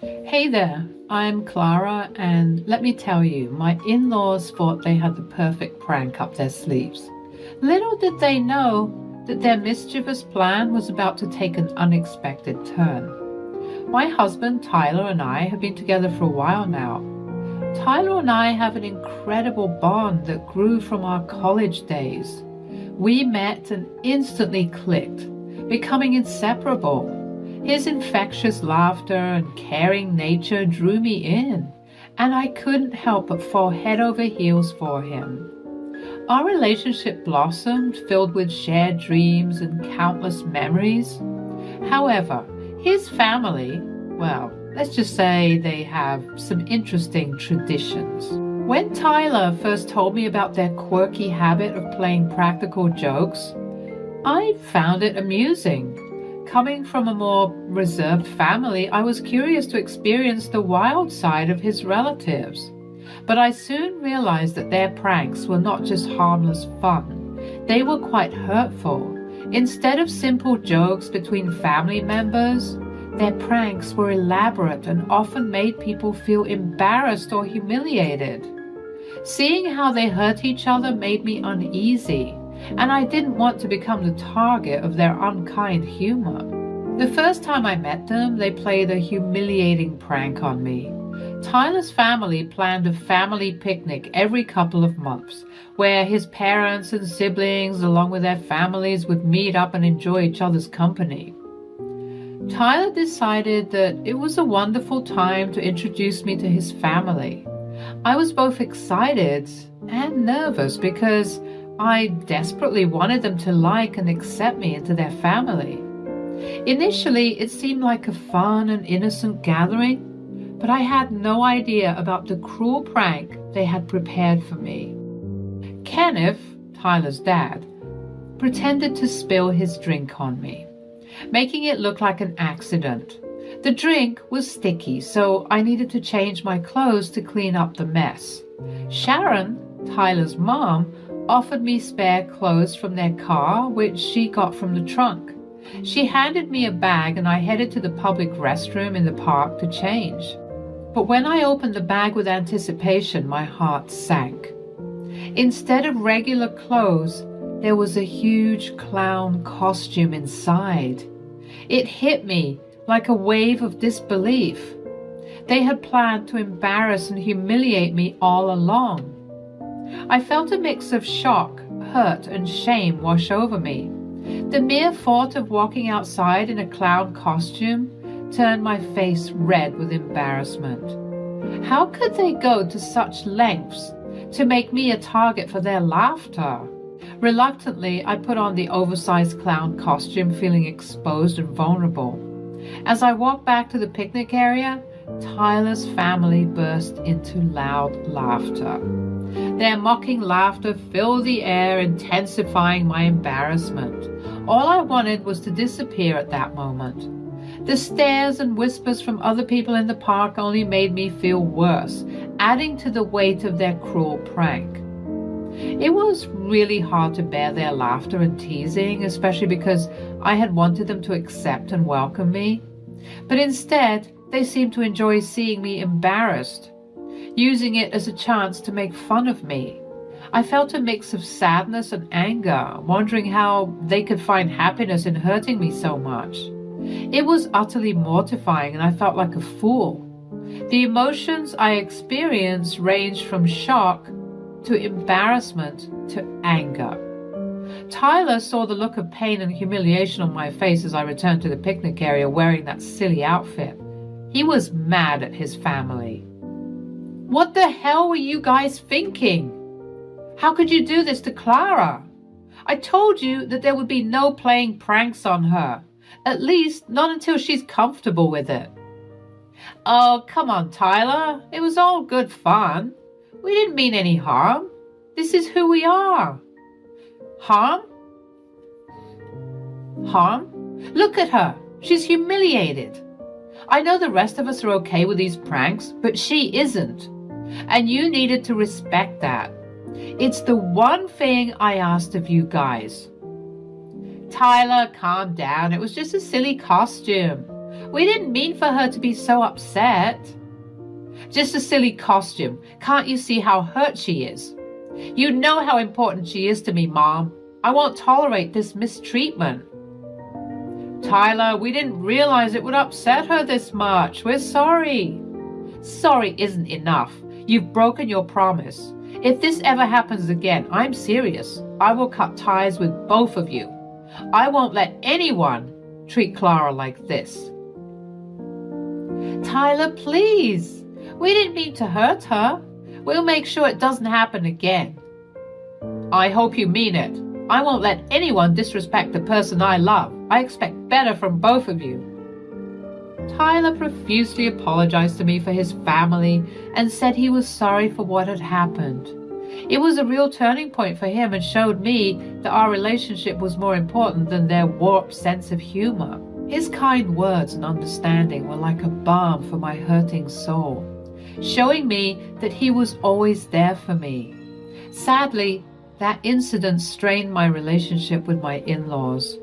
Hey there, I'm Clara, and let me tell you, my in-laws thought they had the perfect prank up their sleeves. Little did they know that their mischievous plan was about to take an unexpected turn. My husband Tyler and I have been together for a while now. Tyler and I have an incredible bond that grew from our college days. We met and instantly clicked, becoming inseparable. His infectious laughter and caring nature drew me in, and I couldn't help but fall head over heels for him. Our relationship blossomed, filled with shared dreams and countless memories. However, his family, well, let's just say they have some interesting traditions. When Tyler first told me about their quirky habit of playing practical jokes, I found it amusing. Coming from a more reserved family, I was curious to experience the wild side of his relatives. But I soon realized that their pranks were not just harmless fun. They were quite hurtful. Instead of simple jokes between family members, their pranks were elaborate and often made people feel embarrassed or humiliated. Seeing how they hurt each other made me uneasy, and I didn't want to become the target of their unkind humor. The first time I met them, they played a humiliating prank on me. Tyler's family planned a family picnic every couple of months, where his parents and siblings, along with their families, would meet up and enjoy each other's company. Tyler decided that it was a wonderful time to introduce me to his family. I was both excited and nervous because I desperately wanted them to like and accept me into their family. Initially, it seemed like a fun and innocent gathering, but I had no idea about the cruel prank they had prepared for me. Kenneth, Tyler's dad, pretended to spill his drink on me, making it look like an accident. The drink was sticky, so I needed to change my clothes to clean up the mess. Sharon, Tyler's mom, offered me spare clothes from their car, which she got from the trunk. She handed me a bag and I headed to the public restroom in the park to change. But when I opened the bag with anticipation, my heart sank. Instead of regular clothes, there was a huge clown costume inside. It hit me like a wave of disbelief. They had planned to embarrass and humiliate me all along. I felt a mix of shock, hurt, and shame wash over me. The mere thought of walking outside in a clown costume turned my face red with embarrassment. How could they go to such lengths to make me a target for their laughter? Reluctantly, I put on the oversized clown costume, feeling exposed and vulnerable. As I walked back to the picnic area, Tyler's family burst into loud laughter. Their mocking laughter filled the air, intensifying my embarrassment. All I wanted was to disappear at that moment. The stares and whispers from other people in the park only made me feel worse, adding to the weight of their cruel prank. It was really hard to bear their laughter and teasing, especially because I had wanted them to accept and welcome me. But instead, they seemed to enjoy seeing me embarrassed, using it as a chance to make fun of me. I felt a mix of sadness and anger, wondering how they could find happiness in hurting me so much. It was utterly mortifying, and I felt like a fool. The emotions I experienced ranged from shock to embarrassment to anger. Tyler saw the look of pain and humiliation on my face as I returned to the picnic area wearing that silly outfit. He was mad at his family. What the hell were you guys thinking? How could you do this to Clara? I told you that there would be no playing pranks on her. At least not until she's comfortable with it. Oh, come on, Tyler. It was all good fun. We didn't mean any harm. This is who we are. Harm? Harm? Look at her. She's humiliated. I know the rest of us are okay with these pranks, but she isn't. And you needed to respect that. It's the one thing I asked of you guys. Tyler, calm down. It was just a silly costume. We didn't mean for her to be so upset. Just a silly costume. Can't you see how hurt she is? You know how important she is to me, Mom. I won't tolerate this mistreatment. Tyler, we didn't realize it would upset her this much. We're sorry. Sorry isn't enough. You've broken your promise. If this ever happens again, I'm serious. I will cut ties with both of you. I won't let anyone treat Clara like this. Tyler, please. We didn't mean to hurt her. We'll make sure it doesn't happen again. I hope you mean it. I won't let anyone disrespect the person I love. I expect better from both of you. Tyler profusely apologized to me for his family and said he was sorry for what had happened. It was a real turning point for him and showed me that our relationship was more important than their warped sense of humor. His kind words and understanding were like a balm for my hurting soul, showing me that he was always there for me. Sadly, that incident strained my relationship with my in-laws.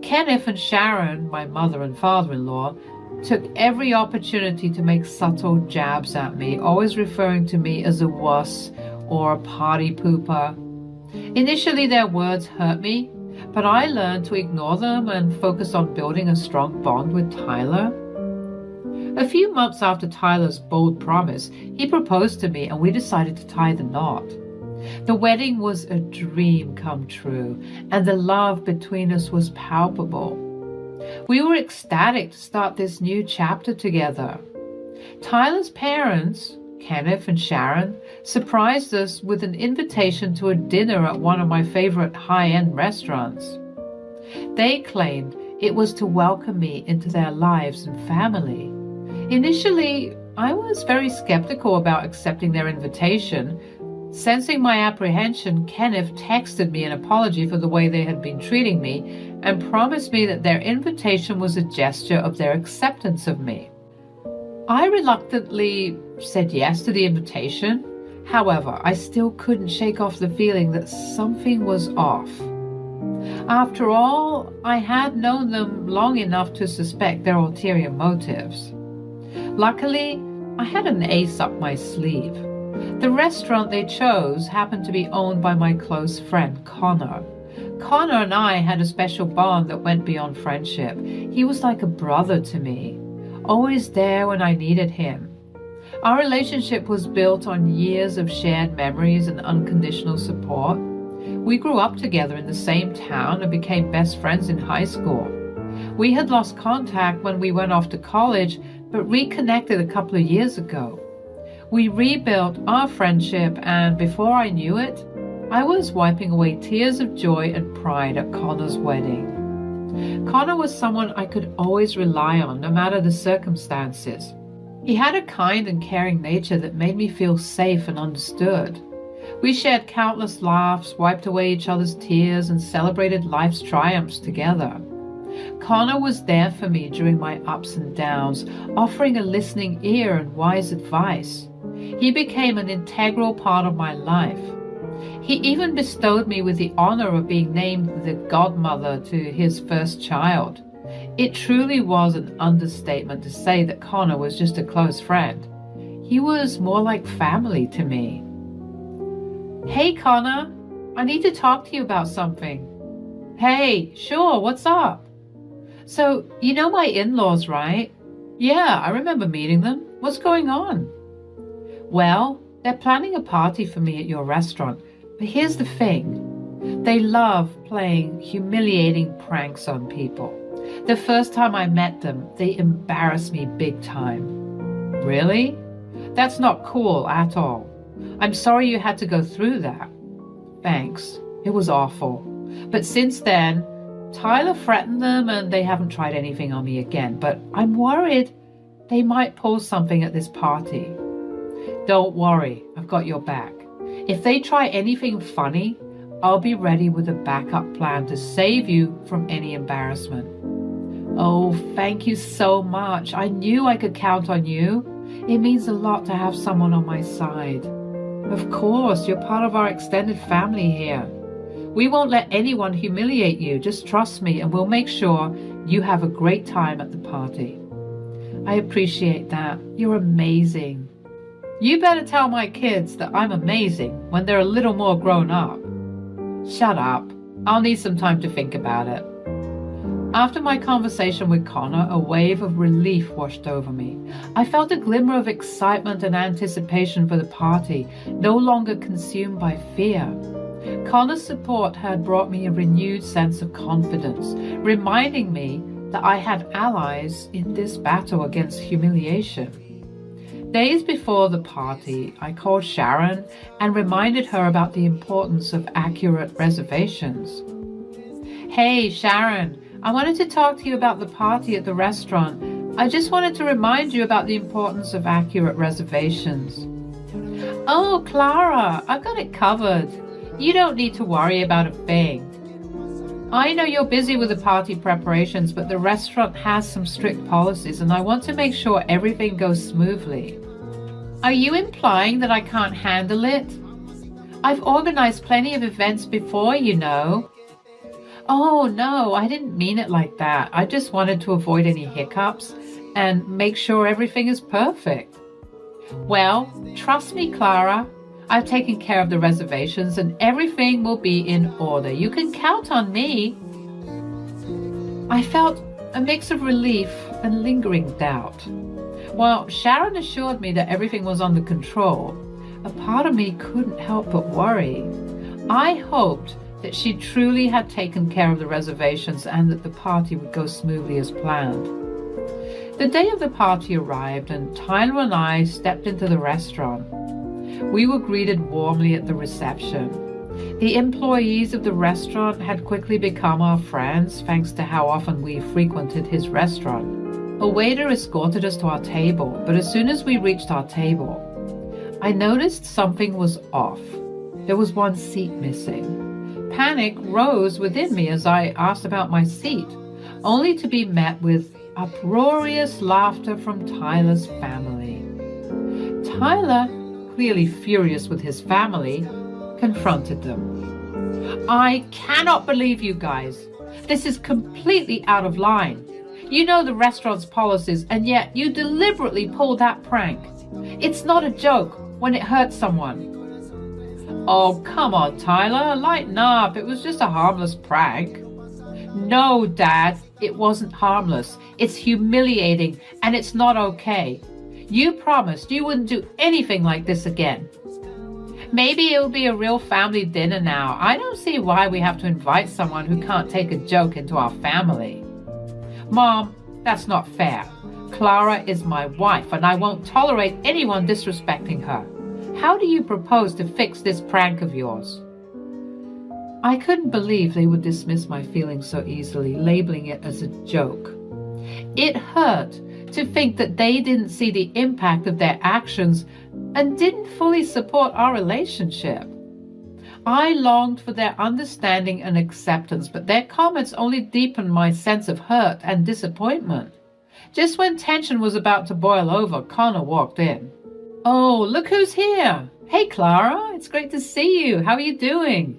Kenneth and Sharon, my mother and father-in-law, took every opportunity to make subtle jabs at me, always referring to me as a wuss or a party pooper. Initially, their words hurt me, but I learned to ignore them and focus on building a strong bond with Tyler. A few months after Tyler's bold promise, he proposed to me and we decided to tie the knot. The wedding was a dream come true, and the love between us was palpable. We were ecstatic to start this new chapter together. Tyler's parents, Kenneth and Sharon, surprised us with an invitation to a dinner at one of my favorite high-end restaurants. They claimed it was to welcome me into their lives and family. Initially, I was very skeptical about accepting their invitation. Sensing my apprehension, Kenneth texted me an apology for the way they had been treating me and promised me that their invitation was a gesture of their acceptance of me. I reluctantly said yes to the invitation. However, I still couldn't shake off the feeling that something was off. After all, I had known them long enough to suspect their ulterior motives. Luckily, I had an ace up my sleeve. The restaurant they chose happened to be owned by my close friend, Connor. Connor and I had a special bond that went beyond friendship. He was like a brother to me, always there when I needed him. Our relationship was built on years of shared memories and unconditional support. We grew up together in the same town and became best friends in high school. We had lost contact when we went off to college, but reconnected a couple of years ago. We rebuilt our friendship, and before I knew it, I was wiping away tears of joy and pride at Connor's wedding. Connor was someone I could always rely on, no matter the circumstances. He had a kind and caring nature that made me feel safe and understood. We shared countless laughs, wiped away each other's tears, and celebrated life's triumphs together. Connor was there for me during my ups and downs, offering a listening ear and wise advice. He became an integral part of my life. He even bestowed me with the honor of being named the godmother to his first child. It truly was an understatement to say that Connor was just a close friend. He was more like family to me. Hey, Connor, I need to talk to you about something. Hey, sure, what's up? So, you know my in-laws, right? Yeah, I remember meeting them. What's going on? Well, they're planning a party for me at your restaurant, but here's the thing. They love playing humiliating pranks on people. The first time I met them, they embarrassed me big time. Really? That's not cool at all. I'm sorry you had to go through that. Thanks. It was awful. But since then, Tyler threatened them and they haven't tried anything on me again, but I'm worried they might pull something at this party. Don't worry, I've got your back. If they try anything funny, I'll be ready with a backup plan to save you from any embarrassment. Oh, thank you so much. I knew I could count on you. It means a lot to have someone on my side. Of course, you're part of our extended family here. We won't let anyone humiliate you. Just trust me and we'll make sure you have a great time at the party. I appreciate that. You're amazing. You better tell my kids that I'm amazing when they're a little more grown up. Shut up. I'll need some time to think about it. After my conversation with Connor, a wave of relief washed over me. I felt a glimmer of excitement and anticipation for the party, no longer consumed by fear. Connor's support had brought me a renewed sense of confidence, reminding me that I had allies in this battle against humiliation. Days before the party, I called Sharon and reminded her about the importance of accurate reservations. Hey, Sharon, I wanted to talk to you about the party at the restaurant. I just wanted to remind you about the importance of accurate reservations. Oh, Clara, I've got it covered. You don't need to worry about a thing. I know you're busy with the party preparations, but the restaurant has some strict policies and I want to make sure everything goes smoothly. Are you implying that I can't handle it? I've organized plenty of events before, you know. Oh, no, I didn't mean it like that. I just wanted to avoid any hiccups and make sure everything is perfect. Well, trust me, Clara. I've taken care of the reservations and everything will be in order. You can count on me. I felt a mix of relief and lingering doubt. While Sharon assured me that everything was under control, a part of me couldn't help but worry. I hoped that she truly had taken care of the reservations and that the party would go smoothly as planned. The day of the party arrived and Tyler and I stepped into the restaurant. We were greeted warmly at the reception. The employees of the restaurant had quickly become our friends thanks to how often we frequented his restaurant. A waiter escorted us to our table, but as soon as we reached our table, I noticed something was off. There was one seat missing. Panic rose within me as I asked about my seat, only to be met with uproarious laughter from Tyler's family. Tyler, clearly furious with his family, confronted them. I cannot believe you guys. This is completely out of line. You know the restaurant's policies, and yet you deliberately pulled that prank. It's not a joke when it hurts someone. Oh, come on, Tyler, lighten up. It was just a harmless prank. No, Dad, it wasn't harmless. It's humiliating, and it's not okay. You promised you wouldn't do anything like this again. Maybe it'll be a real family dinner now. I don't see why we have to invite someone who can't take a joke into our family. Mom, that's not fair. Clara is my wife, and I won't tolerate anyone disrespecting her. How do you propose to fix this prank of yours? I couldn't believe they would dismiss my feelings so easily, labeling it as a joke. It hurt to think that they didn't see the impact of their actions and didn't fully support our relationship. I longed for their understanding and acceptance, but their comments only deepened my sense of hurt and disappointment. Just when tension was about to boil over, Connor walked in. Oh, look who's here. Hey, Clara, it's great to see you. How are you doing?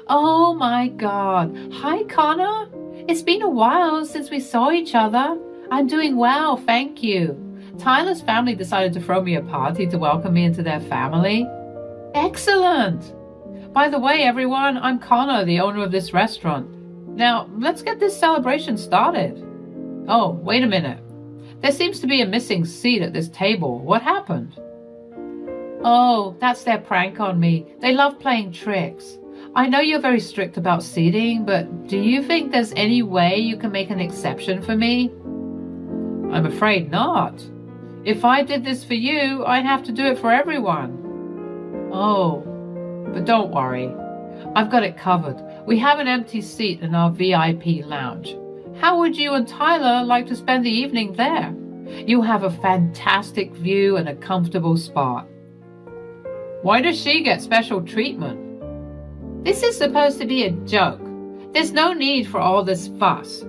Oh my God. Hi, Connor. It's been a while since we saw each other. I'm doing well, thank you. Tyler's family decided to throw me a party to welcome me into their family. Excellent. By the way, everyone, I'm Connor, the owner of this restaurant. Now, let's get this celebration started. Oh, wait a minute. There seems to be a missing seat at this table. What happened? Oh, that's their prank on me. They love playing tricks. I know you're very strict about seating, but do you think there's any way you can make an exception for me? I'm afraid not. If I did this for you, I'd have to do it for everyone. Oh, but don't worry. I've got it covered. We have an empty seat in our VIP lounge. How would you and Tyler like to spend the evening there? You have a fantastic view and a comfortable spot. Why does she get special treatment? This is supposed to be a joke. There's no need for all this fuss.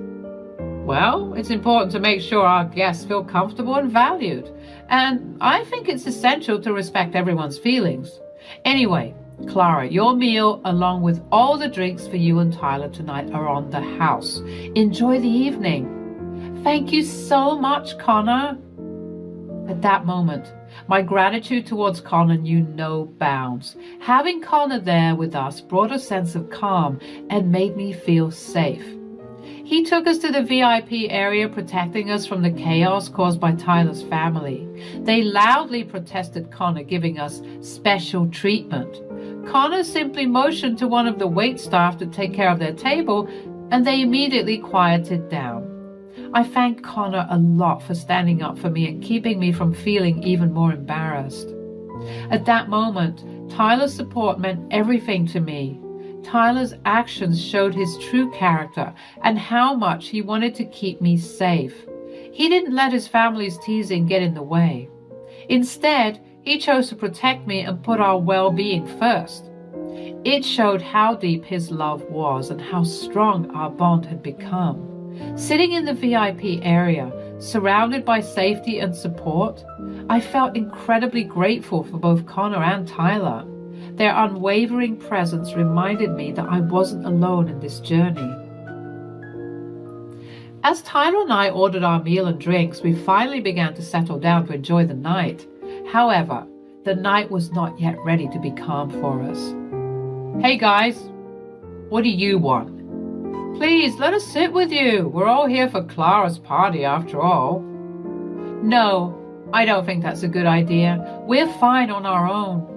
Well, it's important to make sure our guests feel comfortable and valued, and I think it's essential to respect everyone's feelings. Anyway, Clara, your meal, along with all the drinks for you and Tyler tonight, are on the house. Enjoy the evening. Thank you so much, Connor. At that moment, my gratitude towards Connor knew no bounds. Having Connor there with us brought a sense of calm and made me feel safe. He took us to the VIP area, protecting us from the chaos caused by Tyler's family. They loudly protested Connor giving us special treatment. Connor simply motioned to one of the waitstaff to take care of their table, and they immediately quieted down. I thanked Connor a lot for standing up for me and keeping me from feeling even more embarrassed. At that moment, Tyler's support meant everything to me. Tyler's actions showed his true character and how much he wanted to keep me safe. He didn't let his family's teasing get in the way. Instead, he chose to protect me and put our well-being first. It showed how deep his love was and how strong our bond had become. Sitting in the VIP area, surrounded by safety and support, I felt incredibly grateful for both Connor and Tyler. Their unwavering presence reminded me that I wasn't alone in this journey. As Tyler and I ordered our meal and drinks, we finally began to settle down to enjoy the night. However, the night was not yet ready to be calm for us. Hey guys, what do you want? Please, let us sit with you. We're all here for Clara's party after all. No, I don't think that's a good idea. We're fine on our own.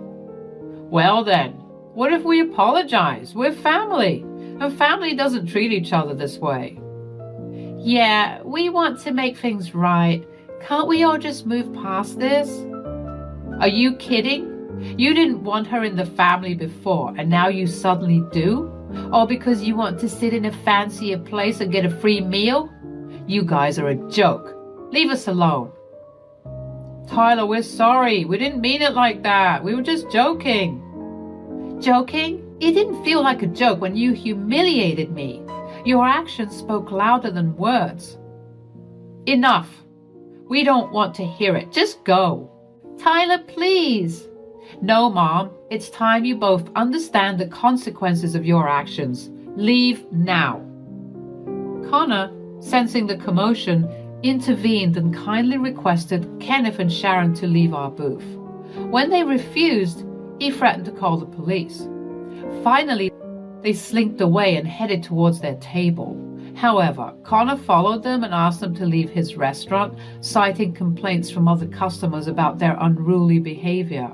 Well then, what if we apologize? We're family, and family doesn't treat each other this way. Yeah, we want to make things right. Can't we all just move past this? Are you kidding? You didn't want her in the family before, and now you suddenly do? Or because you want to sit in a fancier place and get a free meal? You guys are a joke. Leave us alone. Tyler, we're sorry. We didn't mean it like that. We were just joking. Joking? It didn't feel like a joke when you humiliated me. Your actions spoke louder than words. Enough. We don't want to hear it. Just go. Tyler, please. No, Mom. It's time you both understand the consequences of your actions. Leave now. Connor, sensing the commotion, intervened and kindly requested Kenneth and Sharon to leave our booth. When they refused, he threatened to call the police. Finally, they slinked away and headed towards their table. However, Connor followed them and asked them to leave his restaurant, citing complaints from other customers about their unruly behavior.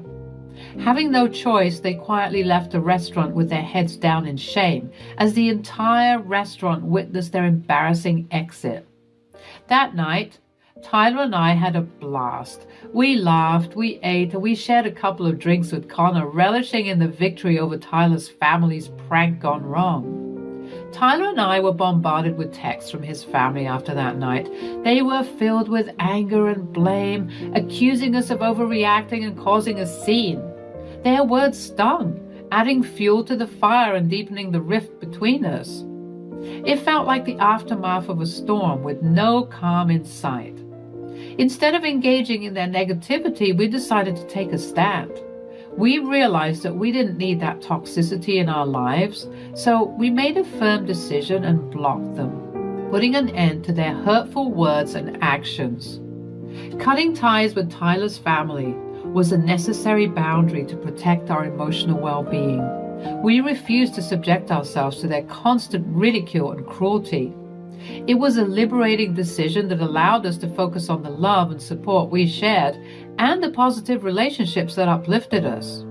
Having no choice, they quietly left the restaurant with their heads down in shame, as the entire restaurant witnessed their embarrassing exit. That night, Tyler and I had a blast. We laughed, we ate, and we shared a couple of drinks with Connor, relishing in the victory over Tyler's family's prank gone wrong. Tyler and I were bombarded with texts from his family after that night. They were filled with anger and blame, accusing us of overreacting and causing a scene. Their words stung, adding fuel to the fire and deepening the rift between us. It felt like the aftermath of a storm with no calm in sight. Instead of engaging in their negativity, we decided to take a stand. We realized that we didn't need that toxicity in our lives, so we made a firm decision and blocked them, putting an end to their hurtful words and actions. Cutting ties with Tyler's family was a necessary boundary to protect our emotional well-being. We refused to subject ourselves to their constant ridicule and cruelty. It was a liberating decision that allowed us to focus on the love and support we shared and the positive relationships that uplifted us.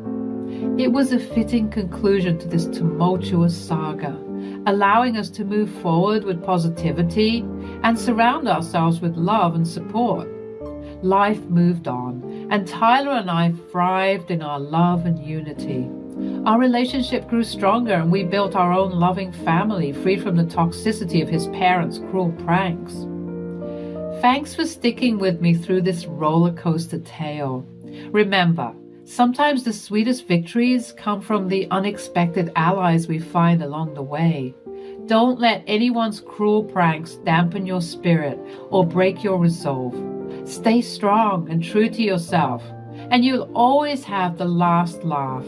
It was a fitting conclusion to this tumultuous saga, allowing us to move forward with positivity and surround ourselves with love and support. Life moved on, and Tyler and I thrived in our love and unity. Our relationship grew stronger, and we built our own loving family, free from the toxicity of his parents' cruel pranks. Thanks for sticking with me through this roller coaster tale. Remember, sometimes the sweetest victories come from the unexpected allies we find along the way. Don't let anyone's cruel pranks dampen your spirit or break your resolve. Stay strong and true to yourself, and you'll always have the last laugh.